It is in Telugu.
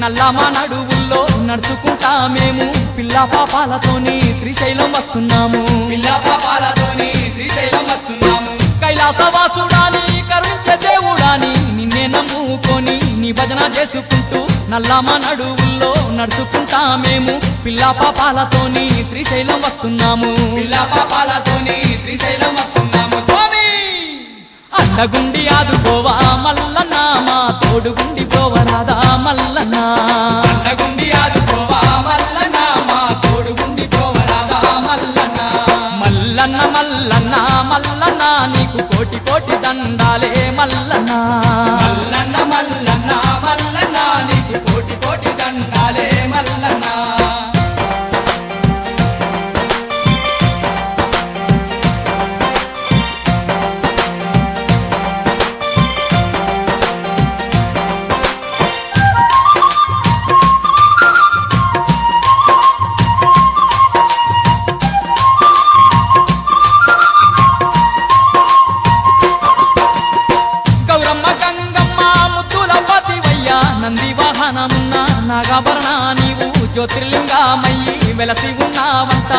నల్లమా నడువుల్లో నడుచుకుంటా మేము పిల్ల పాపాలతోని శ్రీశైలం వస్తున్నాము. పిల్ల పాపాలతోని శ్రీశైలం వస్తున్నాము. కైలాసవాసుడాని కరుణించే దేవుడాని నిన్నే నమ్ముకొని నీ భజన చేసుకుంటూ నల్లమా నడువుల్లో నడుచుకుంటా మేము పిల్ల పాపాలతోని శ్రీశైలం వస్తున్నాము. పిల్ల పాపాలతోని శ్రీశైలం వస్తున్నాము. స్వామి అండగుండి ఆదుకోవా మల్లన్న, మా తోడుగుండి పోవరాదా మల్లన్న. అండగుండి ఆదుకోవా మల్లన్న, మా తోడుగుండి పోవరాదా మల్లన్న. మల్లన్న మల్లన్న మల్లన్న నీకు కోటి కోటి దండాలే మల్లన్న. మల్లన్న మల్లన్న మల్లన్న నీకు కోటి కోటి దండాలే మల్లన్న. గౌరమ్మ గంగమ్మ ముద్దుల పతివయ్య నంది వాహనమున్న నాగాభరణ నీవు జ్యోతిర్లింగమయ్యి వెలసి ఉన్నావంట.